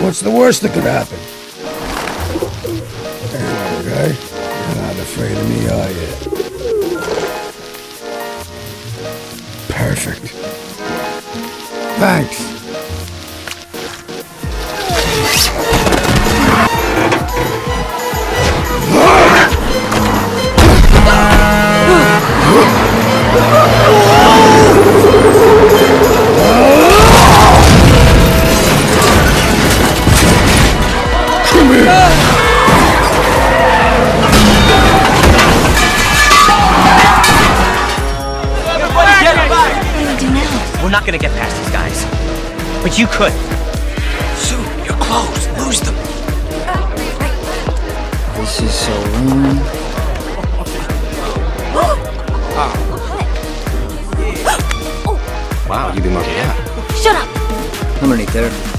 What's the worst that could happen? Okay. You're not afraid of me, are you? Perfect. Thanks. We're not gonna get past these guys. But you could. Sue, you're close. Lose them. This is so warm. Wow, you've been working out. Shut up! Underneath there.